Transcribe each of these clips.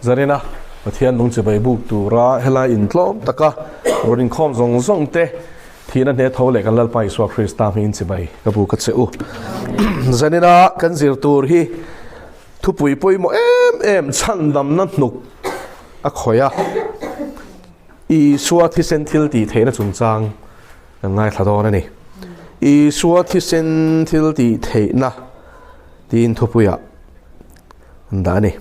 zarina Pathian nung chibai buk tura hela in tlom taka rorin khom zong zong te thina ne thole kan lalpa Isua Krista min chibai kabu ka cheu zarina kan zir tur hi thupui poi mo em chandam na nuk a khoya Isua thisen thiltihtheihna chungchang ngai thladon ani Isua thisen thiltihtheihna tin thupuya ndani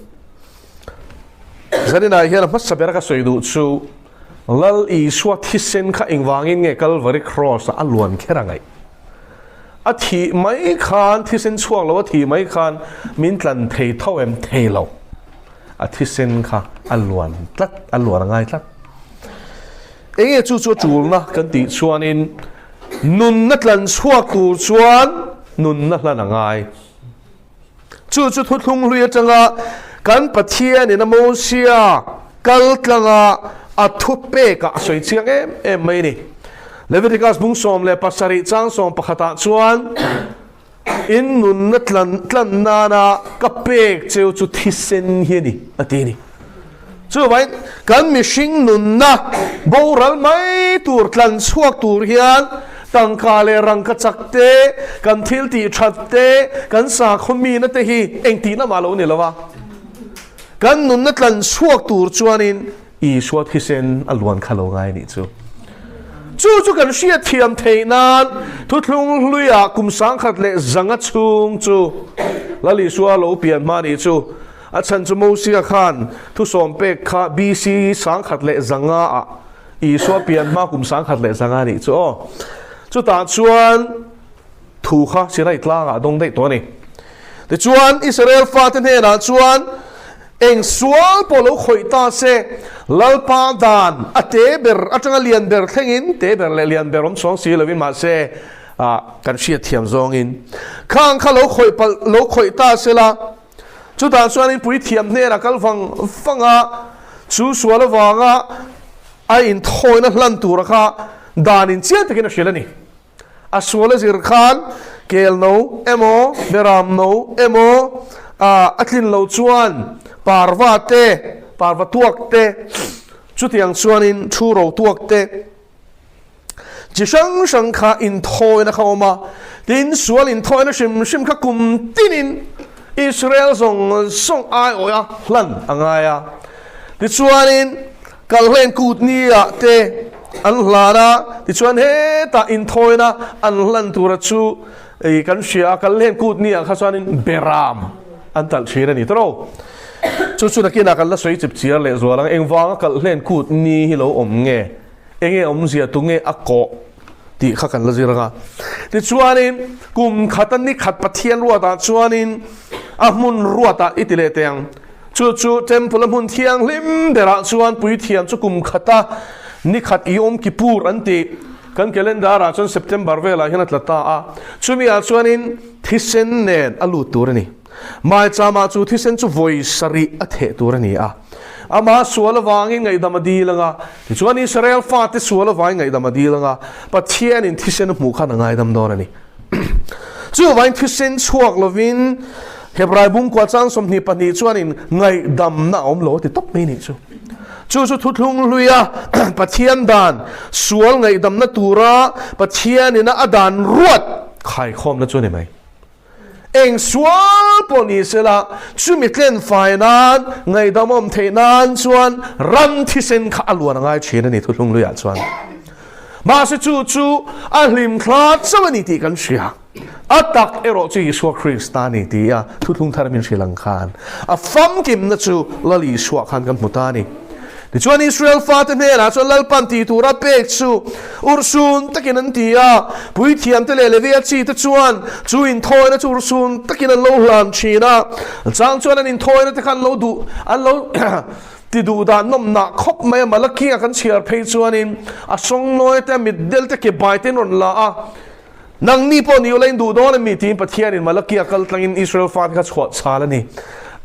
zarina hian mas sabera ka soidu chu lal Isua thisen kha ingwangin nge Calvary cross alwan kherangai a thi mai khan thisen chuang lo thi mai khan min tlan thei thawem thei lo a thisen kha alwan ngai tlat enge chu chul na kan ti chuanin nun na tlan chuak tu chuan nun na hlan angai chu thuthung hlui atanga kan Pathian in amosia kal tlanga a thupe ka soi chiang em mai ni Leviticus bung som le pasari chang som pakhata chuan in nun na tlan na na ka pek cheu chu thisen hi ni atini chu vai kan mishing nun na boral mai tur tlan chuak tur hian tangka le rang ka chakte kan thilti thatte kan sa khomi na te hi engti na malo ni lawa kan nun na tlan chuak tur chuanin Isua thisen alwan khalo ngai ni chu kan sia thiam theinan thuthlung hluia kumsang khat le zanga chung chu lali suwa lo pian mani chu achan chu mosia khan thu som pe kha BC sang khat le zanga a Isua pian ma kumsang khat le zanga ni chu ta chuan thu kha sirai tlang a dong dei to ni te chuan Israel faten he na chuan eng sual polo khoi ta se lalpa dan ateber atanga lian ber thengin teber le lian berom song si lovin ma se kan sia thiam zong in khang kha lo khoi ta se la chu dan chuan in pui thiam ne ra kal fanga chu sual wanga a in thoina hlan tur kha dan in chian takin a shilani a sual zir khan kel no emo beram no emo atlin lo chuan parva tuak te chutiang chuanin thuro tuak te chi sang kha in thoina khawma tin sual in thoina sim kha kum tinin Israel song ai oya hlan angaya ti chuanin kalhen kutnia te an hlana ti chuan he ta in thoina an hlan tura chu ei kan sia kalhen kutnia kha chuanin beram an tal thira ni tro chu na kina kan la soi chip chiar le zo lang engwang kal hlen kut ni hi lo om nge enge om zia tu nge ako ti kha kan la zira ti chuanin kum khatan ni khat Pathian ruata chuanin a mun ruata itile teng chu temple mun thiang lim dera chuan pui thiam chu kum khata ni khat yom kipur anti kan calendar a chon September vela hian tlata a chumi a chuanin thisen nen alu turani mai chama chu thisen chu voice sari athe turani a ama sual wangin ngai damadi langa chuan Israel fa te sual wang ngai damadi langa Pathian in thisen mu kha ngai dam donani chu wain thisen chuak lovin Hebrai bung kwa chang som ni pani chuan in ngai dam na om lo ti top mai ni chu thutlung hluia Pathian dan sual ngai dam na tura Pathian in adan ruat khai khom na chu ni mai eng sual poni sela chumitlen fainan ngai damom theinan chuan ram thisen kha alwan ngai china ni thutlung hluia chuan ma se chu a hlim thlat sawani ti kan sia atak ero chi Isua Krista ni ti a thutlung tharamin Sri Lankan a fam kim na chu lali Isua khan kan mutani ti chuan Israel faten he na chuan lalpan ti tura pek chu ursun takin an ti a pui thiam te le levia chi te chuan chu in thoina chu ursun takin an lo hlan china chang chuan an in thoina te khan lo du an lo ti du da nom na khop mai malaki kan chiar phei chuan in a song noi te middel te ke baiten ron la a nang ni po ni olain du don mi tin Pathian in malaki kal tlangin Israel fat kha chhot chalani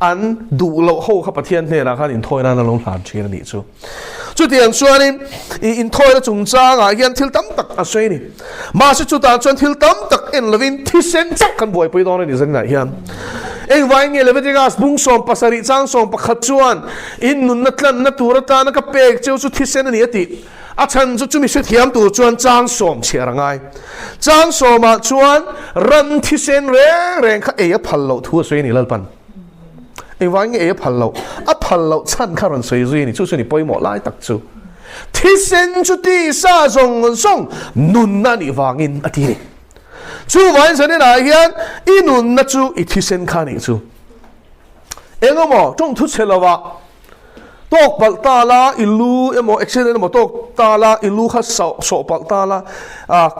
an du lo ho kha Pathian ne ra khan in thoina na long hlan china ni chu tiang chuanin in thoina chungchang a hian thil tam tak a sei ni ma se chu ta chuan thil tam tak en lovin thisen chak kan boi pui don ni zan na hian eng vai nge Leviticus bung som pasari chang som pakhat chuan in nun na tlan na turata na ka pek cheu chu thisen ani ati a chan chu chumi se thiam tu chuan chang som chiarangai chang som ma chuan ran thisen reng reng kha e a phallo thu soi ni lalpan eng vai nge e phallo a phallo chan kha ran soi zui ni chu chu ni poimo lai tak chu thisen chu ti sa zong zong nun na ni wangin ati ni chu wan san na hian inun na chu I thisen kha ni chu engamo tong thu chelawa tok pal ta la ilu emo accident mo tok ta la ilu kha so pal ta la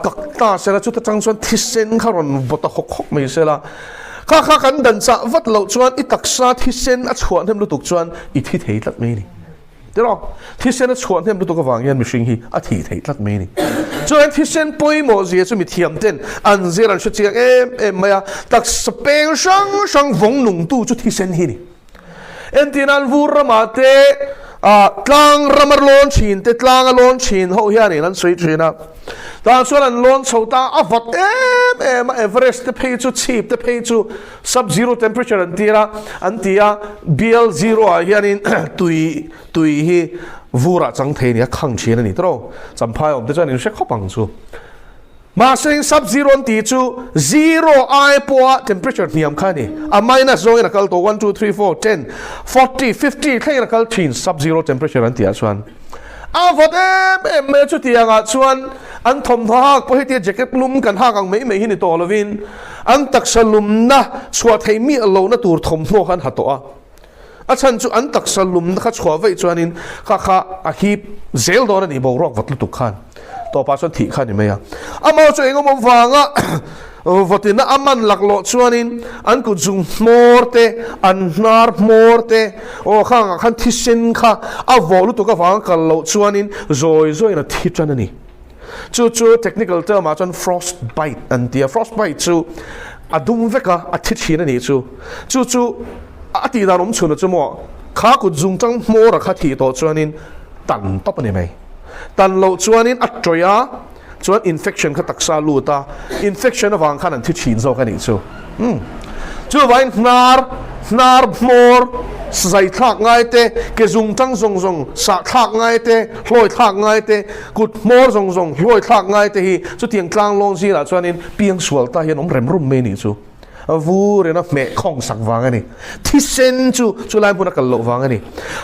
kak ta sela chu ta chang chuan thisen kha ron bota hok hok mai sela kha kan dan cha vat lo chuan I taksa thisen a chuan hem lu tuk chuan I thi thei tlat mai ni Tero thisen a chuan hem lu tuk awang hian mihring hi a thi thei tlat mai ni chuan thisen poimo zia chu mi thiam ten an zir an chiang em maya tak speng sang vong nung tu chu thisen hi ni entinan vur ramate tlang ramar lon chin te tlang a lon chin ho hian in an sui thina ta chuan an lon chhota a vat em Everest te phei chu cheap te phei chu sub zero temperature an tia BL 0 a hian in tui hi vura chang thei ni a khang chin ani tro champhai om te chuan in she khopang chu ma sing sub zero ti chu 0 I po temperature niam khani a minus zong in kal to 1 2 3 4 10 40 50 thei in kal thin sub zero temperature an tia chuan a vot em me chu tianga chuan an thom thak po heti jacket lum kan ha kang mei hi ni to lovin an taksalum na chua thei mi alo na tur thom no han hato a chan chu an taksalum na kha chua vei chuanin kha a hi zel dor ni bo rok vat lu tu khan to pa chuan thi khan ni meya amo chu engom wanga votina aman laklo chuanin an ku jung morte an nar morte o khan thisen kha a volu to ka wang kal lo chuanin zoi na thi chan ani chu technical term a chuan frostbite an tia frostbite chu adum veka a thi thin ani chu a ti darom chuna chu mo kha ku jung chang mor kha thi to chuanin tan top ani mai tan lo chuanin a troya chuan infection kha taksa luta infection awang khan an thi thin zo kani chu vai nar mor sai thak ngai te ke zung tang zong sa thak ngai te hloi thak ngai te kut mor zong hloi thak ngai te hi chu tiang tlang long si la chuanin piang sual ta hian om rem rum me ni chu vu re na me khong sak wang ani thisen chu lai buna kal lo wang ani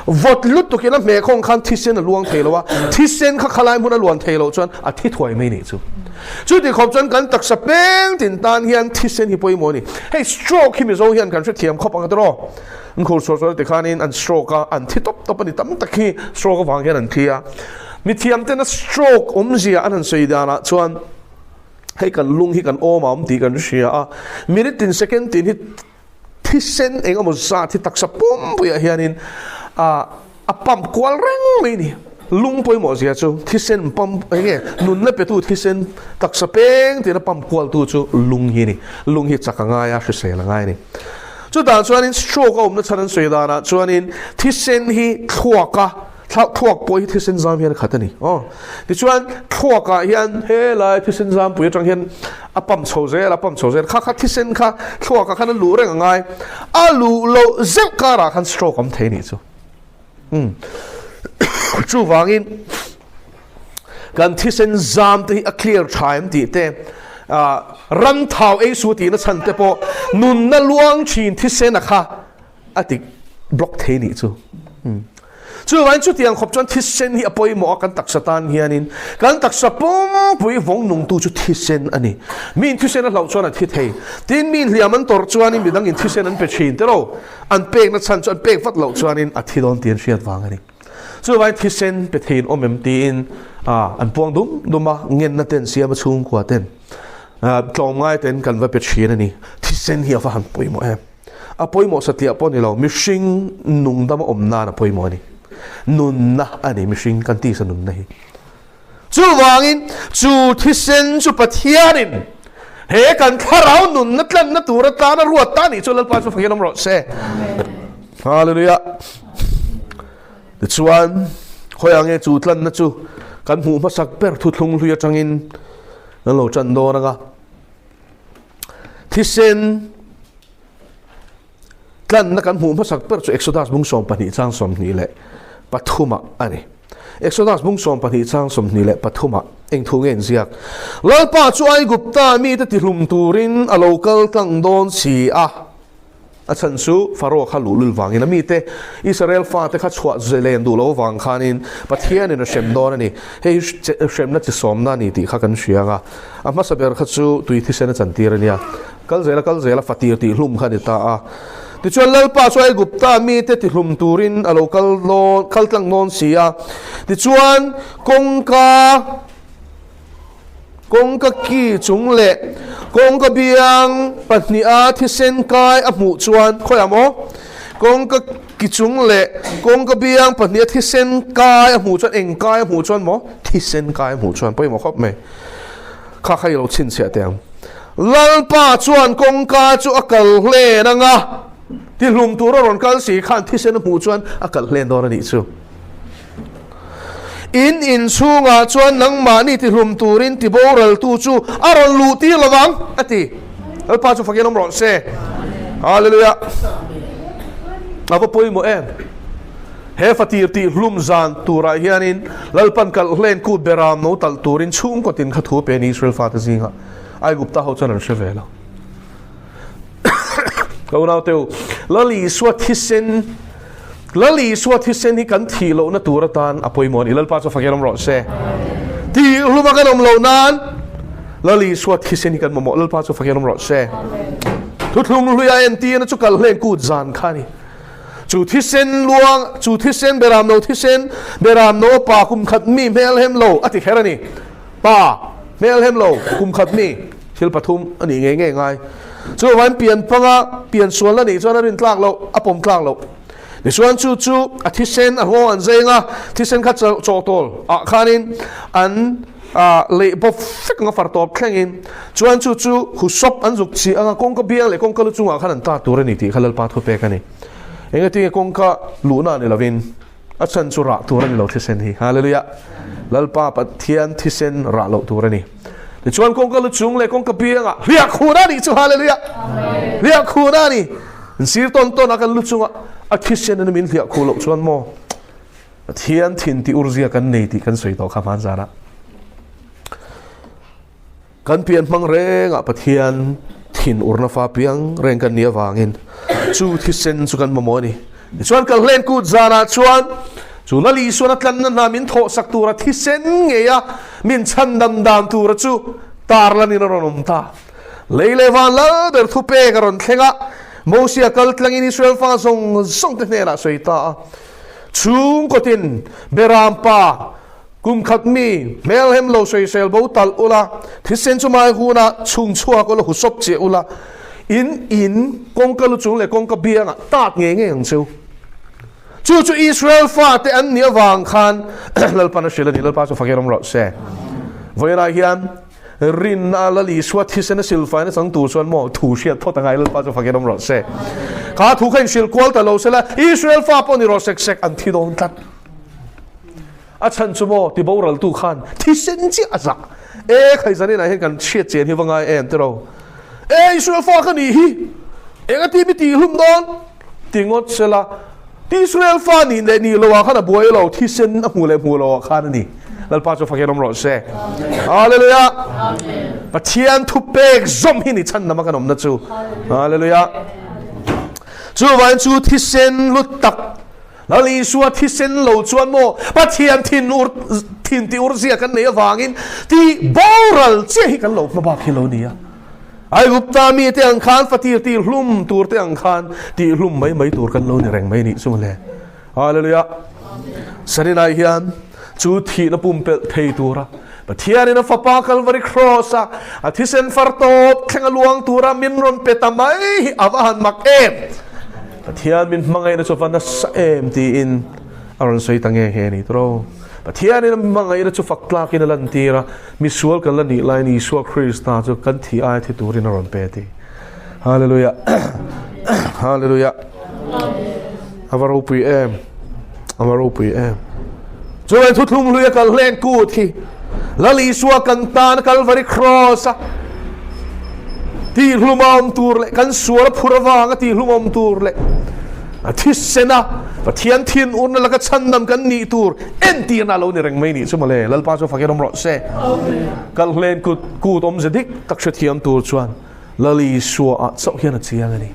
vot lut to kena me khong khan thisen luang theilowa thisen kha khalai buna luang theilo chuan a thi thoi me ni chu ti khop chuan kan tak sa peng tin tan hian thisen hi poi mo ni hey stroke hi Mizo hian kan thiam khop ang tro an khol so te khanin an stroke an thi top ani tam takhi stroke wang hian an thia mi thiam ten a stroke zia an soidana chuan hay kan lung hi kan om ti kan sia minute in second tin hi thisen engamo sa thi taksa pum puya hianin a pam kwal reng me ni lung poi mo sia chu thisen pam nge nun na petu thisen taksa peng tin a pam kwal tu chu lung hi chakanga ya se la ngai ni chu da chuanin stroke om na chanan soidana chuanin thisen hi thuak poi thisen zam hian khatani ti chuan thuaka hian he lai thisen zam pui tang hian apam chhoze kha thisen kha thuaka khan lu reng ngai a lu lo zeu kara khan stroke am thei ni chu chu wangin kan thisen zam te a clear time ti te ran thau e su ti na chan te po nun na luang chin thisen a kha ati block thei ni chu chu wan chu tiang khop chuan thisen hi apoi mo kan taksatan hianin kan taksapum pui vong nung tu chu thisen ani min thisen a hlau chuan a thi thei tin min hliaman tor chuan in bidang in thisen an pe thin tero an pek na chan chuan pek vat lo chuan in a thi don tian hriat wang ani chu wan thisen pe thein omem ti in an puang duma ngen na ten siam chung kwa ten tlom ngai ten kan va pe thin ani thisen hi afa han pui mo a poi mo satia pon ni lo mishing nung dama omna na poi mo ani nun na ani mishing kan ti sa nun na hi chu wangin chu thisen chu pathianin he kan tharau nun na tlan na tura ta na ruat ta ni chu lalpa chu phangilom ro se hallelujah the chuan hoyange chu tlan na chu kan hu ma sak per thu thlung hluya changin na lo chan do na ga thisen tlan na kan hum phasak per chu Exodus bung som pani chang som ni le pathuma ani Exodus bung som pani chang som ni le pathuma eng thu ngen ziak lalpa chu ai gupta mi te ti hlum turin a local tang don si a chan su faro khalu lul wangin mi te Israel fa te kha chwa zelen du lo wang khanin pathian in a shem don ani hei shem na chi som na ni ti kha kan hrianga ama saber kha chu tui thi sena chantir ania kal zela fatir ti hlum kha ni ta a ti chuan lalpa chu ai gupta mi te ti hlum turin a local lon khal tlang non si a ti chuan kong ka ki chung le kong ka biang pahnia thi sen kai a mu chuan khoyamo kong ka ki chung le kong ka biang pahnia thi sen kai a mu chuan eng kai a mu chuan mo thi sen kai a mu chuan poi mo khop me kha khai lo chin sia teng lalpa chuan kong ka chu akal hle nanga ti hlum tur ron kal si khan thi sen a mu chuan akal hle dor ani chu in chunga chuan nangma ni ti hlum turin ti boral tu chu aron lu ti lawang ati alpa chu fakinom ron se hallelujah ava poi mo em he fatir ti hlum zan tura hianin lalpan kal hlen ku beram no tal turin chung ko tin kha thu pe ni Israel fa ta zinga ai gupta ho chan shevela ko na teu lali swat hisen lali swat hisen hi kan thilo na turatan apoi mon ilal pa cho fakiram ro se ti hluma kan om lo nan lali swat hisen hi kan mo lal pa cho fakiram ro se tu thlum luya en ti na chu kal hlen ku zan khani chu thisen luang chu thisen beram no pa kum khat mi mel hem lo ati kherani pa mel hem lo kum khat mi thil pathum ani nge ngai chu wan pian panga pian sual la ni chona rin tlak lo apom tlak lo ni suan chu a thisen a ho an zenga thisen kha cho tol a khanin an le bof fik nga fartop thlengin chuan chu hu sop an juk chi anga kong ka biang le kong ka lu chunga khan an ta tur ani ti khalal pa thu pe kani enga ti kong ka luna ni lovin a chan chu ra tur ani lo thisen hi hallelujah lalpa pathian thisen ra lo tur ani ni chuan kong ka lu chung le kong ka bianga ria khuna ni chu hallelujah amen ria khuna ni sir ton akan lu chunga a thisen an min ria khulo chuan mo pathian thin ti urzia kan nei ti kan soi to kha man zara kan pian mang renga pathian thin urna fa piang reng kan nia wangin chu thisen chu kan mamoni chuan kal len ku zana chuan chu lali suana tlan na min tho sak tura thisen ngeya min chan dam tura chu tarlani ronom ta leile van la ber thu pe garon thenga mosia kal tlangin Israel fa song te nera soita chung kotin berampa kum khatmi melhem lo soi sel bo tal ula thisen chu mai huna chung chua ko lo husop che ula in kong ka lu chung le kong ka bianga tat nge ang chu Israel fa te an nia wang khan lalpa na shela ni lalpa chu fakiram ro se voina hian rin na lali swat hisen silfa na sang tu chuan mo thu hriat thot angai lalpa chu fakiram ro se kha thu khain sil kwal ta lo sela Israel fa pon ni ro sek an thi don tat a chan chu mo ti boral tu khan thisen chi aza e khai zani na hen kan chiat chen hi wanga em te ro e Israel fa khani hi enga ti mi ti hlum don tingot sela Israel fa ni ne ni lo wa khana boy lo thisen a mu le mu lo khan ni lalpa chu fakiram ro se hallelujah amen pathian thu pek zom hi ni chan na ma kanom na chu hallelujah chu wan chu thisen lut tak lali suwa thisen lo chuan mo pathian thin ti ur zia kan nei wangin ti boral che hi kan lo ma ba khilo nia ai gupta mi te ang khan fatir ti hlum tur te ang khan ti hlum mai tur kan lo ni reng mai ni sumle hallelujah sanina hian chu thi na pumpel thei tura pathian in a fapa calvary cross a thisen fartop thlenga luang tura min ron petamai awahan mak em pathian min mangai na chofana sa em ti in aron soi tange he ni tro pathian in mangai na chu fakla kin lan tira misual kan la ni line Isua Krista chu kan thi ai thi turin aron pe ti hallelujah hallelujah avaro pui em chu len thu thlum luya kal len ku thi lali Isua kan tan calvary cross ตีหลุมอมตูร์เลยกันสวรพูระวางตีหลุมอมตูร์เลยที่เซนะปะเทียนทินอุนแล้วก็ชันดำกันนี่ตูร์เอ็นตีน่าเราเนี่ยเร่งไม่นี่สมัยเลยแล้วป้าจะฟังกันรอเซ่กันเล่นกูตอมจะดิกตักเชียมตูร์ชวนแล้วลีชัวสกเฮียนเชียงนี่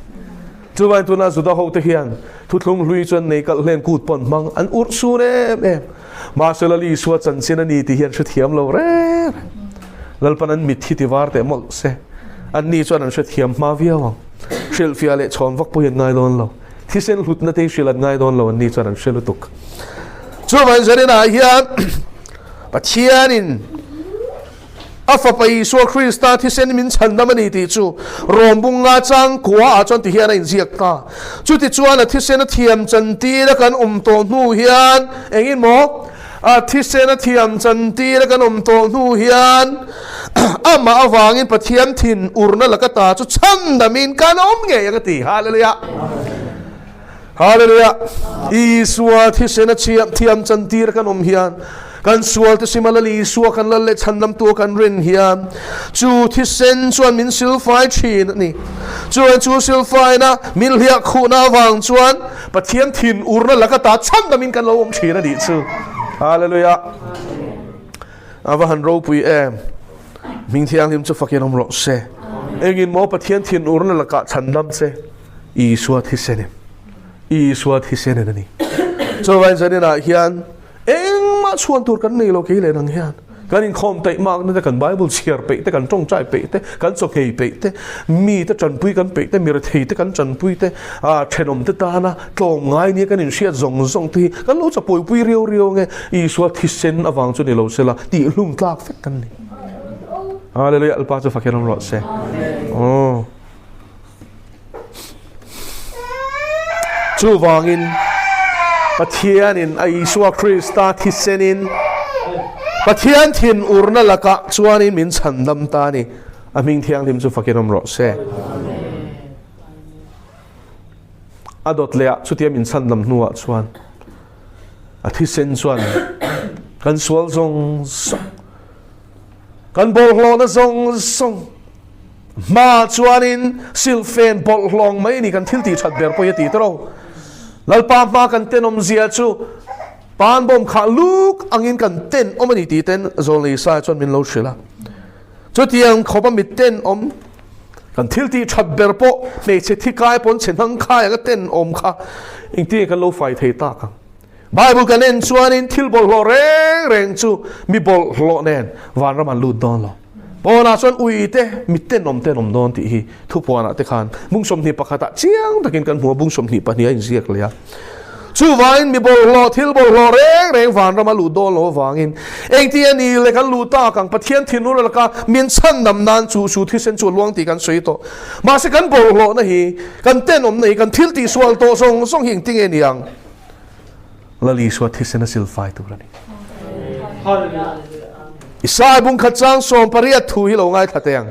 จุดวันตัวนั้นสุดท้ายเขาเทียนทุกลงลุยจนในกันเล่นกูปนมังอันอุดสูเร่มาเสลลีชัวจันเซนนี่ที่เฮียนชุดเทียมเราเร่แล้วปนันมิดที่ที่วาร์แต่หมดเซ่อันนี้ชวนอันชุดเทียมมาเวียวังเชลฟิอาเลชอนวักปุยง่ายโดนเราที่เส้นหลุดนั่นเองเชลง่ายโดนเราอันนี้ชวนอันเชลตุกช่วงวันเสาร์นี้เฮียนปัจเจียนินอาฟไปสัวคริสต์ที่เส้นมินชันดำมันนี่จูรวมบุงอาจังกัวอาจารย์ที่เฮียนอินเสียกตาจุดที่ชวนที่เส้นเทียมจันทีแล้วกันโตนูเฮียนเองอินหมอที่เส้นเทียมจันทีแล้วกันโตนูเฮียนมาเอาวางอินปะเทียมทินอุรนั่นแล้วก็ตาจุดชันดามินกันเงี้ยกันตีฮาเลลูยาฮาเลลูยาอีสัวที่เส้นเทียมจันทีแล้วกันเฮียนกันสวลที่สิมาลีสัวกันละเล็ดชันนำตัวกันเรินเฮียมจูที่เซนชวนมินซิลไฟชีนนี่จูซิลไฟนะมิลเฮียคูนาวางชวนปะเทียนทินอุรนั่นแล้วก็ตาชันดามินกันละชีนดิจูฮาเลลูยาอาว่าหันรูปุยมิงเทียงทิมจะฟักยันอมรสเซเองอินโมปะเทียนทินอุรนั่นแล้วก็ชันดำเซอีสัวที่เซนอีสัวที่เซนนี่จวันจันทร์นะเฮียนเอ็งมาชวนตัวกันนี่เราคิดเลยนังเฮียนกันอินคอมเตะมากนั่นแต่กันไบเบิลเชียร์เปะแต่กันจงใจเปะแต่กันสกเฮเปะแต่มีแต่จันปุยกันเปะแต่มีระเทแต่กันจันปุยแต่เชนอมแต่ตานะตรงง่ายนี่กันอินเชียร์ส่งทีกันรู้จะปุยเรียวไงอีสวดที่เซนอวังจนนี่เราเสละตีลุ่มตากเฟกกันนี่ฮาเลลูยาอัลปาจะฟักยันรอดเซจูวางอินปะเทียนินไอสัวคริสต์ที่เซนินปะเทียนทินอุรนั่นละกะชวนินมินฉันดำตานี่อามิงเทียงทิมสุฟักยันรอเซอดอดเลียสุดที่มินฉันดำนัวชวนอาทิเซนชวนกันสวลทรงกันบอลลองนะทรงมาชวนินซิลเฟนบอลลองไม่นี่กันทิลตีชัดเบอร์พอยตีตรอแล้วป้ามากันเต้นอมเสียจูปานบอมขาลูกอังอินกันเต้นอมนี่ตีเต้นโซลีซาจนมินโลชิละจุดที่ยังเขาปั้มมิเต้นอมกันทิลตีชัดเบอร์พอในเชติกายปนเชนทั้งข้ายก็เต้นอมค่ะอิงที่กันโลไฟเทตากันไบเบิลกันเน้นชวนอินทิลบอลโลเร่งจูมีบอลโลเน้นวันละมันลูดดอนโลพอนาส่วนอุยเต้มิเต้นอมโดนตีฮีทุกพอนาเตคานบุ้งสมนีปะขะตะเจียงตะกินกันหัวบุ้งสมนีปะเนียอินเสียกเลยอะชูวาอินมีบอลโลทิลบอลโลเร่งวันละมันลูดดอนโลวางอินเองที่อันนี้เลยกันลูตากังปะเทียนทินุนละกันมีชั้นดำนานชูที่เส้นชูลวงตีกันสวยโตมาสิกันบอลโลนะฮีกันเต้นอมนี่กันทิลตีสวลโตส่งหิงติงเอนี่ยังละลีสวดที่เส้นซิลไฟตัวนี้อิสายบุงขัดจังส่งปริยัติถุยเราง่ายทัดยัง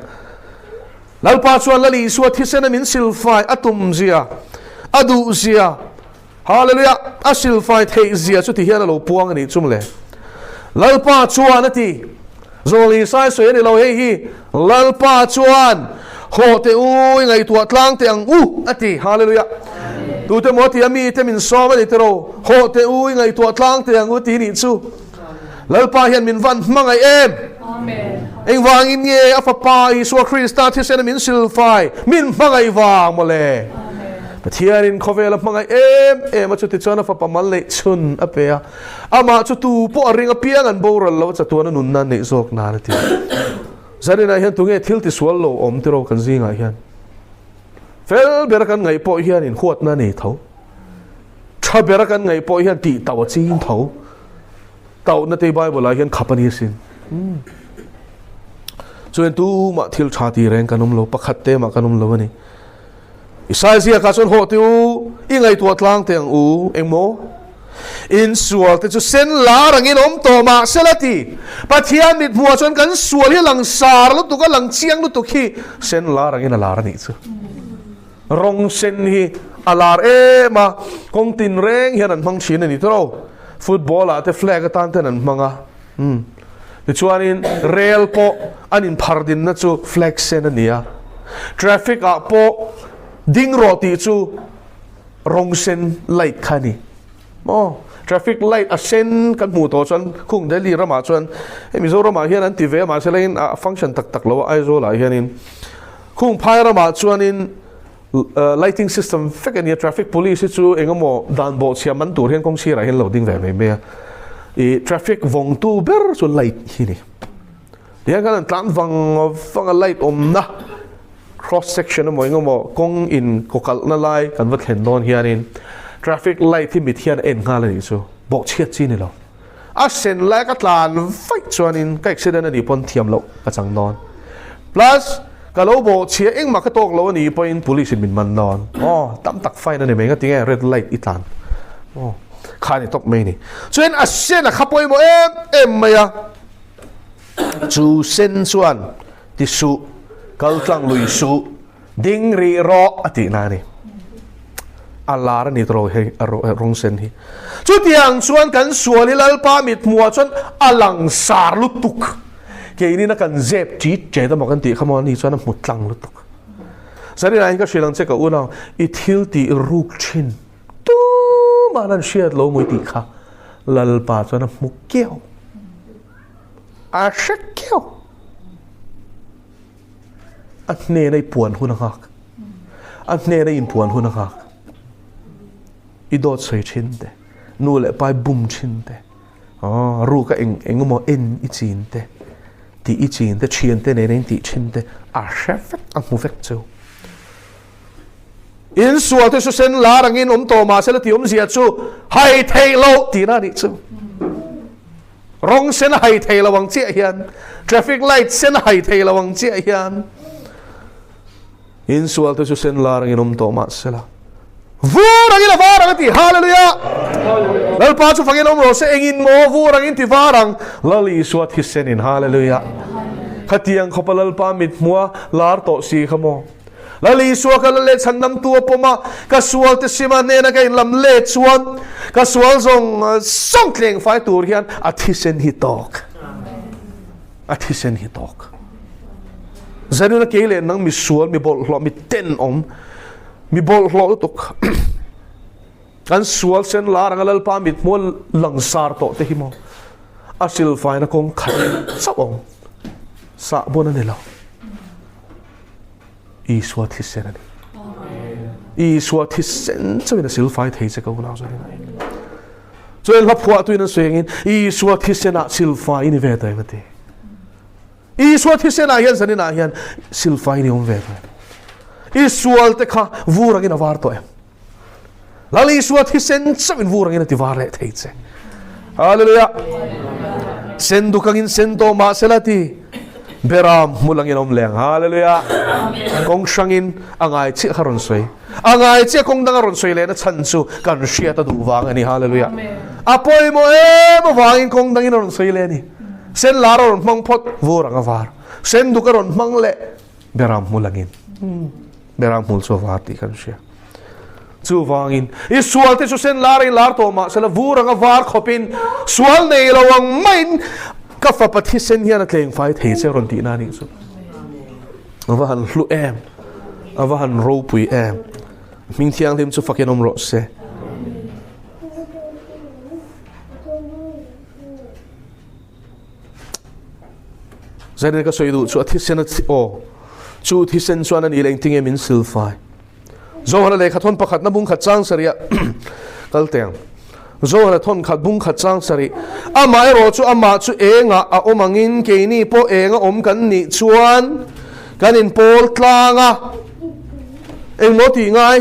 แล้วป้าชวนละลีสวดที่เส้นมินซิลไฟอัตุมเซียอดูเซียฮาเลลูยาอัซิลไฟเทเซียสุดที่เฮียนเราพวงกันนี่จุ่มเลยแล้วป้าชวนนั่นทีโซลีสายสวยนี่เราเฮีแล้วป้าชวนโหเตอูยังไงตัวทางเตียงนั่นทีฮาเลลูยาดูเตมอที่มีเตมินซอมาดิเตโรโหเตอูยังไงตัวทางเตียงอุตีนี่จูแล้วป้าเห็นมินวันมังไอเอ็งวางอินเย่อัฟป้าอิสวาคริสต์ที่เซนมินซิลไฟมินมังไอวางมาเลยแต่ที่อันนี้เขาเวลามังไอมาจุดที่ชนอัฟป้ามันเละชุนอเปียมาจุดตูพอริงอเปียกันบูรัลแล้วจะตัวนั้นนุนนั่นในโซกนาทีจะได้นายเห็นตรงนี้ทิลที่สวลโลอมที่เรากันซิงไงเห็นเฟลเบรกันไงพอเห็นขวดนั่นเองเท่าชาเบรกันไงพอเห็นตีตัวจีนเท่าเต่าในที่ไบเบิลเห็นขับนี่สิส่วนตู้มาทิลชาตีแรงกันนุ่มโลปักขัดเตมากันนุ่มโลนี่อิสายเสียกันส่วนหัวติวยังไงตัวทางเตียงเอ็งโมอินสวลแต่จะเส้นลารังอินอมโตมาเสลตีปัทยามิดมัวจนกันสวลที่หลังสารลุตุกันหลังเชียงลุตุขี้เส้นลารังอินลารันี่ซูรงเส้นฮีอาลาร์มาคงตินแรงเฮียนันมังชีนนี่ตัวเราฟุตบอลอะแต่แฟลกตันเท่านั้นมั้งแต่ชวนอินเรียลโปอันอินพาร์ดินนั่นจูแฟลกเซนนี่อะ traffic a po ding ro ti chu rong sen light khani traffic light a sen kan mu to chuan khung Delhi rama chuan Mizo rama hian an ti ve ma selain a function tak lo Isua la hianin khung phai rama chuan in lighting system fek ani traffic police chu engamo dan bo chiam man tur hian kong sira hian loading ve me e traffic vong tu ber chu light hi ni dia kan tlan wang a light na cross section mo engamo kong in kokal na lai kan va thlen don hianin traffic light hi mit hian en nga ni chu bo chiat chi ni lo a sen la ka tlan fai chuan in ka accident ani pon thiam lo ka chang non plus kalau bo chia eng ma ka tok lo ni point police min man non tam tak fine ani me nga tinga red light itan khani tok me ni chuan a sen a khapoi mo em maya chu sen chuan ti su kal tlang lui su ding ri ro ati na ni alar ni tro he rong sen hi chu tiang chuan kan suali lal pa mit mua chuan alang sar lutuk ke ini na kan zep chi che da makan ti khamon ni chuan mutlang lutuk sari rain ka shilang che ka una I thil ti ruk chin tu manan shiat lo moi ti kha lal pa chuan mukkeo a shakkeo at ne nei puan hunakak at ne nei in puan hunakak I dot sei chin te nu le pai bum chin te ru ka engmo en I chin te ti I chin te chien te nei ti chin te a shefek a mu vek chu in sual te su sen larang in to ma sela ti zia chu hai thei lo ti na ni chu rong sen hai thei lo wang chia hian traffic light sen hai thei lo wang chia hian in sual te su sen larang in to ma sela vurang ila varang ti hallelujah lal pa chu fangin ro se engin mo vurang in ti varang lali suat hisen in hallelujah khatiang khopalal pa mit mua lar to si khamo lali suak le chandam tu poma ka sual te sima ne na kai lam le chuan ka sual zong song kleng fai tur hian athisen hi tok athisen hi tok zanuna kele nang mi sual mi bol hlo mi ten om mi bol hlo tuk kan sual sen larang lal pa mit mo langsar to te himo asil fai na kong khat sabong sa bona nilo Isua thisen ani Isua thisen chawina sil fai thei che ko na so ni chuan la phua tuina swengin Isua thisen a sil fai ni ve ta ngati Isua thisen a hian sanina hian sil fai ni om ve ta Isual te kha vurangin avar to em lali Isua thisen chawin vurangin ti var le thei che hallelujah sen dukangin sen to ma selati beram mulangin om leng hallelujah kong shangin angai chi kharon soi angai chi kong dang ron soi le na chan chu kan ria ta du wang ani hallelujah apoi mo mo wangin kong dangin ron soi le ni sen la ron mang phot vurang avar sen du karon mang le beram mulangin beram mul so var ti kan ria chu wangin I sual te su sen lar to ma sela vurang avar khopin sual nei lawang main ka fa pathi sen hian a tleng fai thei che ron ti na ni chu awan hlu em awan ro pui em ming thiang lim chu fakin om ro se zaine ka soi du chu athi sen chu thi sen chuan ani leng ting em in sil fai zo hala le khathon pakhat na bung khat chang saria kal teng zo hala thon khat bung khat chang sari amai ro chu ama chu enga a omangin ke ni po enga om kan ni chuan kanin pol tlanga eng moti ngai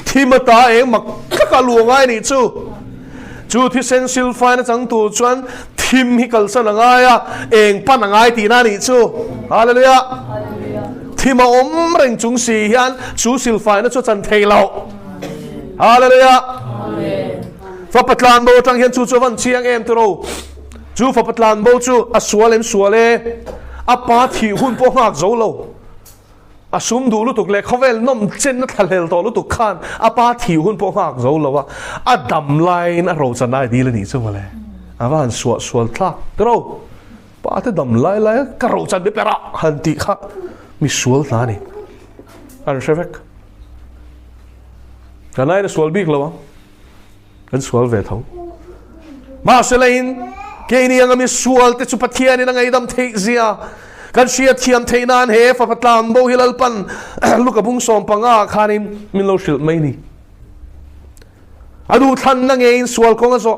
thimata eng mak ka lu ngai ni chu thi sen sil fai na chang tu chuan thim hi kal san ngai a eng pan ngai ti na ni chu hallelujah thima om reng chung si hian chu sil fai na chu chan thei lo hallelujah fa patlan bo tang hian chu van chiang em tro chu fa patlan bo chu a sualem suale a pa thi hun po ngak zo lo a sum du lu tuk le khovel nom chen na thalel to lu tuk khan a pa thi hun po ngak zo lo wa a dam line a ro chanai di le ni chu male a van sual thla tro pa te dam lai ka ro chan be pera han ti kha mi sual na ni an shevek kanai na sual bik lo kan sual ve thong ma selain ke ni ang mi sual te chu Pathian in ngai dam thei zia kan sia thiam theinan he fa patlam bo hilal pan lukabung som panga khanin min lo shil mai ni adu than na ngein sual kong azo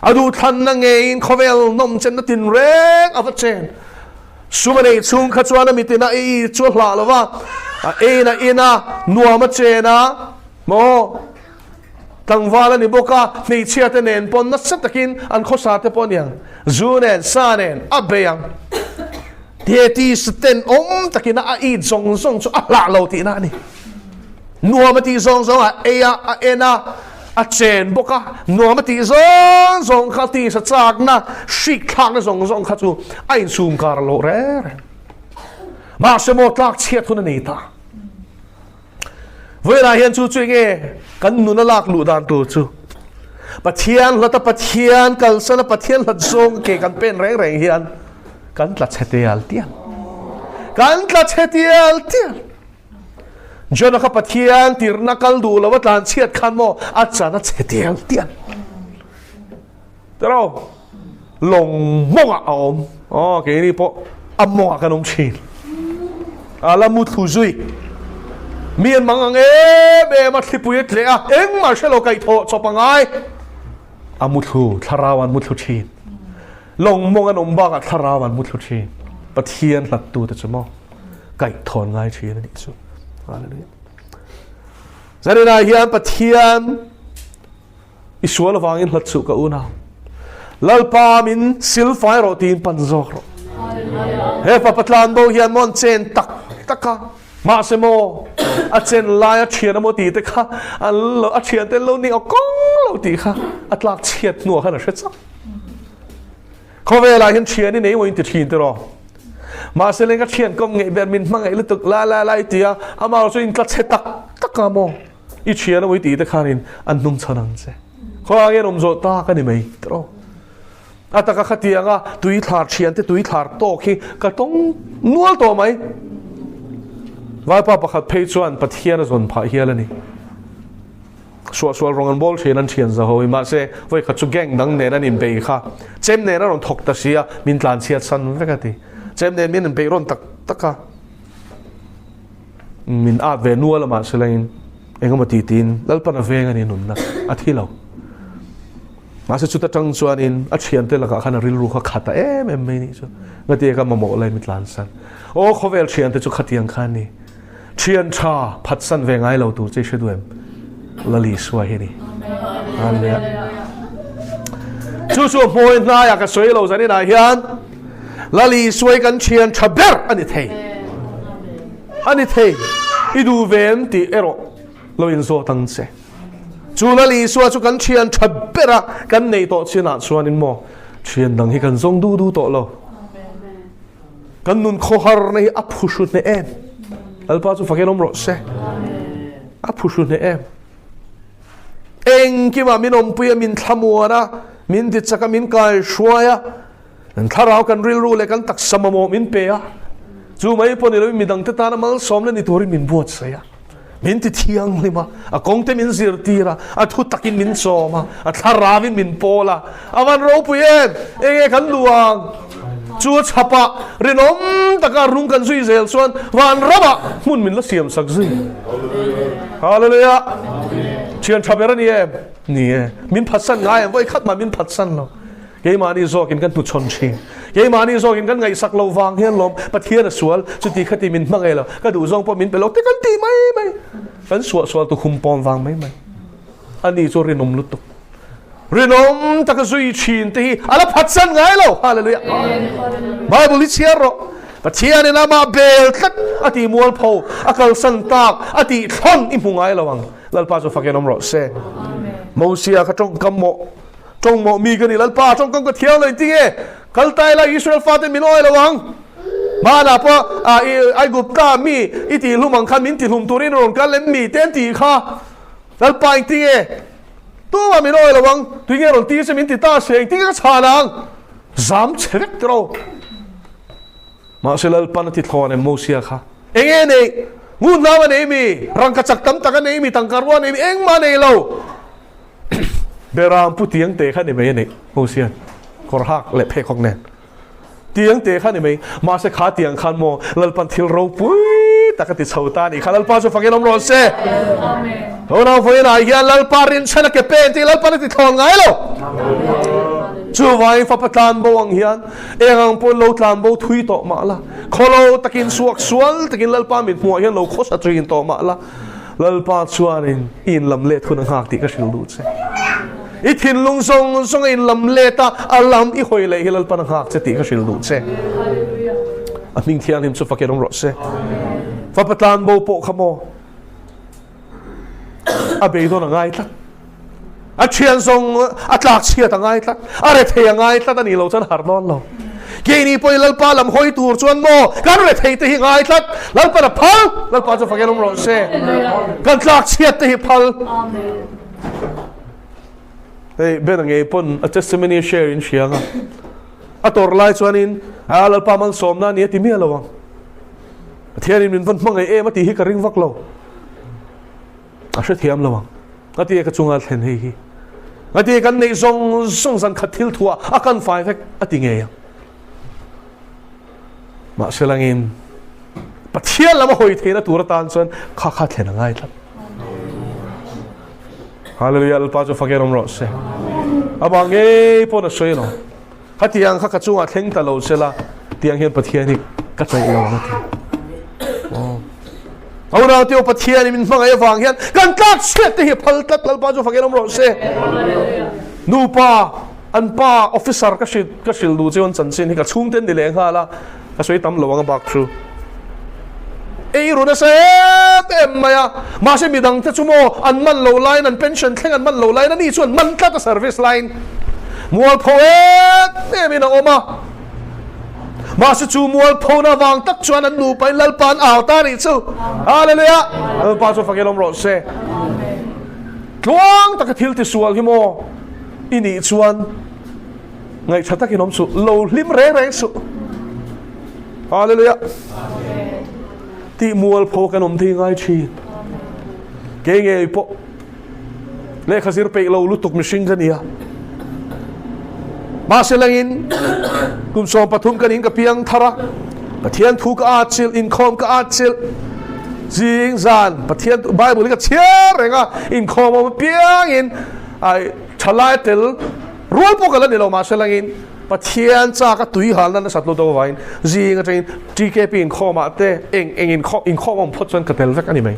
adu than na ngein khovel nom chen na tin rek ava chen sumane chung kha chuana mitina e chu hla lova e na ina nuama chena mo tangwala ni boka nei chiate nen pon na satakin an khosa te pon yang zunen sanen abeyang ti sten takina a I zong zong chu la lo ti na ni nuama ti zong zong a ena a chen boka nuama ti zong zong kha ti sa chak na shik khang na zong zong kha chu ai sum kar lo re ma se mo tlak chiat thun nei ta với là hiện chu chuyện nghe cần nuna lạc lụ đàn tu chu Pathian là ta Pathian cần sao là Pathian là zong kể cần pen reng reng hiền cần là chết tiệt tiền cần là chết tiệt tiền cho nó các Pathian tir na kal du là vật lan chiết khăn mo ắt chả nó chết tiệt tiền đâu lồng mông à ôm cái này po âm mông cái nông chín là một thu duy miền mang ang bề mặt thì bụi lệ à em mà sẽ lo cái thọ cho bằng ai mút thu tharawan mút thu chín lòng mong anh ông bác tharawan mút thu chín Pathian lật tu tới chấm cái thọn ngay chín này chứ giờ đây này hiện Pathian Isua là vangin lật sự cả u nào lalpa min silfai rồi tin pan zok rồi he papatlan bo hian mon chen tak ka ma se mo a chen lai a thian mo ti te kha an lo a thian te lo ni o kong lo ti kha atlak chiat nu kha na hretsa ko ve la hin thian ni nei mo in ti thin te ro ma se le ka thian kom nge ber min mang ai lu tuk la tia ama so in tla che tak ka mo I thian mo ti te kha rin an nung chanang che ko angen zo ta ka ni mai tro ataka khatianga tui thar thian te tui thar to khi ka tong nual to mai vai pa pakhat phei chuan Pathian zon pha hialani sual rongan bol thian an thian za hoi ma se voi kha chu geng dang ne nan in be kha chem ne na ron thok ta sia min tlan sia san vekati chem ne min be ron taka min a ve nual ma se lain engomati tin lalpan aveng ani nun na athilo ma se chuta tang chuan in a thian te laka khana ril ru kha khata em mai ni chu ngati ka mamo lai mitlan san o khovel thian te chu khatiang khan ni thian tha phat san ve ngai lo tu che shduem lali swa hi ni amen chu point na ya ka soi lo zani na hian lali swai kan thian tha ber ani thei idu vem ti ero lo in zo tang se chu lali swa chu kan thian tha bera kan nei to china chuan in mo thian dang hi kan zong du to lo kan nun kho har nei a phushut ne em alpa chu fakelom ro se a phushut ne em eng ki ma min om puya min thamuana min ti chaka min kai shwaya an tharau kan ril ru le kan tak samamo min pe a chu mai pon ni mi dang te ta na mal som le ni tori min buat se ya min ti thiang lima a kong te min zir tira a thu takin min soma a tharawin min pola awan ro puyen enge kan luang chu chapa rinom taka rung kan zui zel chuan wan raba mun min la siam sak zui hallelujah chian thabera ni min phatsan ngai voi khat ma min phatsan lo ke mani zokin kan tu chon chi ke mani zokin kan ngai sak lo wang hian lom Pathian sual chu ti khati min mangai lo ka du zong po min pelo te kan ti mai kan sual tu khum pon wang mai ani zo rinom lutuk rinom taka zui chin te hi ala phatsan ngai lo hallelujah bible chiar ro Pathian ina ma bel tat ati mual pho akal san tak ati thon imungai lawang lalpa zo fakenom ro se mosia ka tong kammo trong mo mi gani lalpa trong kam ka thiau lai tinge kaltai la Israel fate min oi lawang mana pa ai gupta mi iti lumang khan min ti lum turin ron kal lem mi ten ti kha lalpa tinge tu ma min oi lawang tinge ron ti se min ti ta se tinge ka chalang zam chevek tro mà sẽ lal pan ti thon em mosia kha enge nei ngu na ma nei mi rang ka chak tam ta ka nei mi tang karwa nei mi eng ma nei lo beram pu tiang te kha nei mai nei mosia kor hak le phe khok nen tiang te kha nei mai ma se kha tiang khan mo lal pan thil ro pui ta ka ti chauta ni khalal pa so fagen om ro se amen ho na foi na ya lal parin chana ke pen ti lal pan ti thon ngai lo chu vai fa patan bo ang hian engang pon lo tlan bo thui to ma la kholo takin suak sual takin lal pa mit mo hian lo khos atrin to ma la lal pa chuanin in lam le thun hak ti ka sil du che i thin lung song song in lam le ta alam i hoi le hilal pan hak che ti ka sil du che a ming thian him chu faken ong ro se fa patan bo po khamo a be do na ngai ta a thian song a tlak chia ta ngai ta a re the ngai ta ta ni lo chan har non lo ke ni poi lal pa lam hoi tur chuan mo kan re thei te hi ngai ta lal pa na phal lal pa chu faken ong ro se kan tlak chia te hi phal amen hey ben nge pon a testimony share in shianga a tor lai chuanin lal pa man som na ni ti mi alawang thian in min von mangai e ma ti hi ka ring vak lo a she thiam lawang ati ka chunga thlen hei hi ati kan nei song song san khathil thua a kan fai vek ati nge ya ma selangin pathian lama hoi theina tur tan chuan kha kha thlen ngai thla hallelujah al pa chu fagerom ro se abange pon a soi no hatiang kha ka chunga thleng ta lo sela tiang hian pathian ni ka chai lo na ti Aura teo pathian min mangai wang hian kan tlak chet te hi phal tat lal pa chu fagenom ro se nu pa an pa officer ka sil du cheon chan sin hi ka chung ten ni leng hala ka soi tam lowang bak thru ei ru na se em maya ma se midang te chumo an man lo line an pension thleng an man lo line ani chuan man tla ta service line mual phoet te mi na oma ma se chu mual phona wang tak chuan an nu pai lal pan aw ta ni chu hallelujah pa chu fakelom ro se tlong tak thil ti sual hi mo ini chuan ngai thata ki nom chu lo lim re re su hallelujah ti mual pho kan om thi ngai thi ke nge po le khazir pe lo lutuk mishing kan ya ma se langin kum som pathum kan in ka piang thara pathian thu ka achil in khom ka achil jing zan pathian bible ka chiar renga in khom ma piang in ai thalai tel rol po kala ni lo ma se langin pathian cha ka tui hal na satlo do wain jing a train tkp in khom ma te eng in khom om phot chon ka tel vek ani mai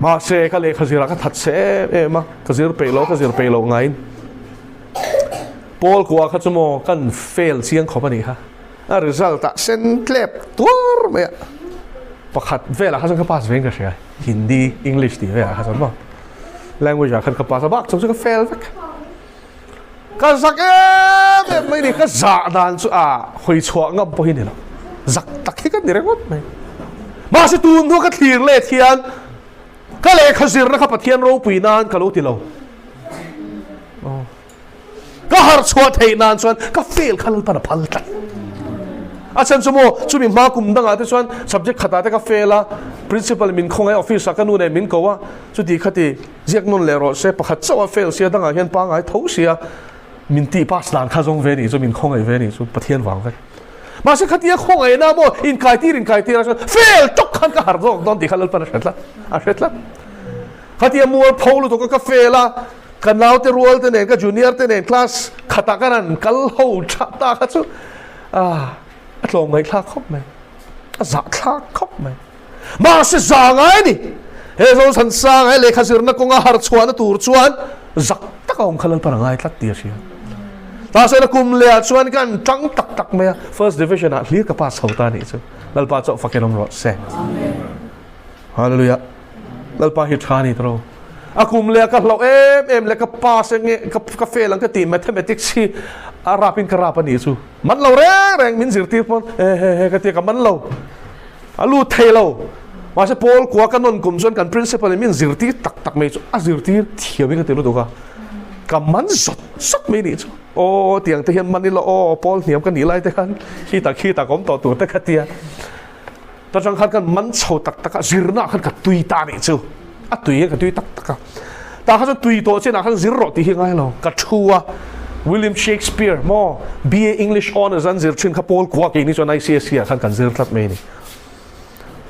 ma se ka le khazira ka that se e ma khazir pe lo ngai Paul kuwa kha chumo kan fail siang khopani ha a result ta sen klep tur me pakhat vela kha ka pass veng ka sia Hindi English ti vela kha ma language khan ka pass bak chu ka fail vek ka sak e mai ni ka za dan chu a hoi chwa ngam po hin lo zak tak hi ka direct mai ma se tun do ka thlir le thian ka le khazir na kha pathian ro puinan ka lo ti lo ka har chua thei nan chuan ka fail khalal pa na phal ta a chan chumo chumi ma kum danga te chuan subject khata te ka fail a principal min khongai office ka nu ne min ko wa chu ti khati jek non le ro se pakhat chawa fail sia danga hian pa ngai tho sia min ti pass lan kha jong ve ni chu min khongai ve ni chu pathian wang ve ma se khati khongai na mo in kai tir fail tok khan ka har dog don ti khalal pa na shetla khati mual pholu to ka fail a kan lau te rual te nen ka junior te nen class khata kanan kal ho ta kha chu atlong mai thla khop mai a za thla khop mai ma se za ngai ni he Zothansanga ai le khazir na konga har chuan tur chuan zak tak ong khalal par ngai tlat ti sia ta se na kum le chuan kan tang tak mai first division a hlir ka pass hota ni chu lalpa chaw fakenom ro se amen hallelujah lalpa hi thani tro akum le ka hlo em le ka pass nge ka fail ang ka ti mathematics hi arapin ka rapa ni chu man lo reng min zir ti pon he ka ti ka man lo alu thailo ma se Paul kwa ka non kum chon kan principal min zir ti tak mai chu a zir ti thiawi ka te lo do ka man sot mai ni chu ô tiếng te hiền Manila ô Paul niệm cái ní lại te kan khi ta kom to tu te khatia ta chang khan kan man chho tak tak zirna khan ka tui ta ni chu a tui ka tui tak tak ta kha tui to che na khan zir ro ti hi ngai lo ka thua William Shakespeare mo BA English honors an zir chin kha Paul kwa ke ni chon ICSE khan kan zir tlat me ni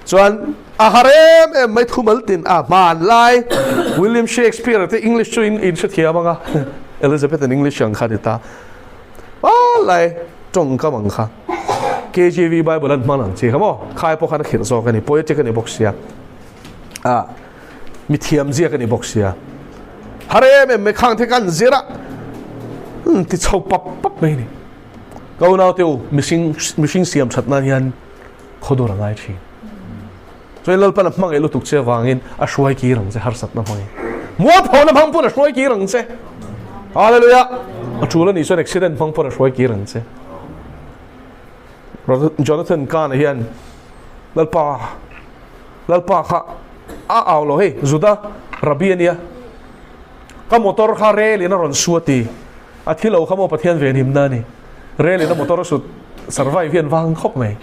chuan a harem em mai thumal tin a man lai William Shakespeare te English chu in se thia manga Elizabeth in English ang khadita lai trong ka mang kha KJV Bible an manang chi khamo khai po khan khir zo ka ni poetic ka ni boxia a mi thiam zia ka ni boxia harem em me khang the kan zira ti chau pap mai ni ko na teu missing siam thatna hian khodor angai thi choi lal pan mang elu tuk che wangin a shwai ki rang che har sat na mai mo phon na phang pun a shwai ki rang che hallelujah a chula ni so accident phang pun a shwai ki rang che Jonathan kan hian lalpa kha a aw lo he zuda rabiania ka motor kha re le na ron suati a thilo khamo pathian ven him na ni re le na motor su survive hian wang khop mai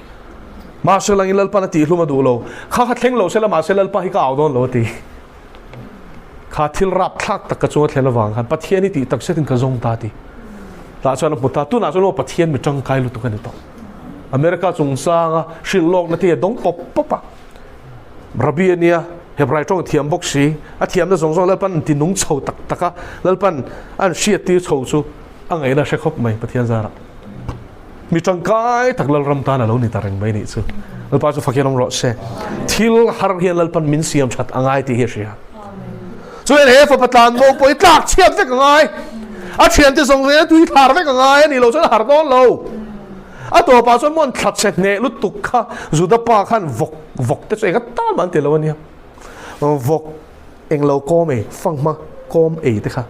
ma se lang ilal pa na ti hluma du lo kha thleng lo se la ma se lal pa hi ka aw don lo ti kha thil rap thak tak ka chu thlela wang khan pathian ni ti tak se tin ka zong ta ti ta chuan puta tu na chuan pathian mi tang kai lu tu kan to America chung sanga shillok na ti dong pop pa rabiania hebrai tong thiam boxi a thiam na zong zong lalpan ti nung chho tak taka lalpan an shiat ti chho chu angai na shekhop mai pathian zara mi tangkai taklal ram ta na lo ni tareng mai ni chu lalpa chu fakiram ro se thil har hian lalpan min siam that angai ti he ria chu en he fa patan mo poi tlak chiat ve ngai a thian ti zong ve tu thar ve ngai ni lo chu har don lo a to pa chon mon that set ne lu tuk kha zuda pa khan vok te che ka ta man te lo ania vok eng lo kom e phang ma kom e te kha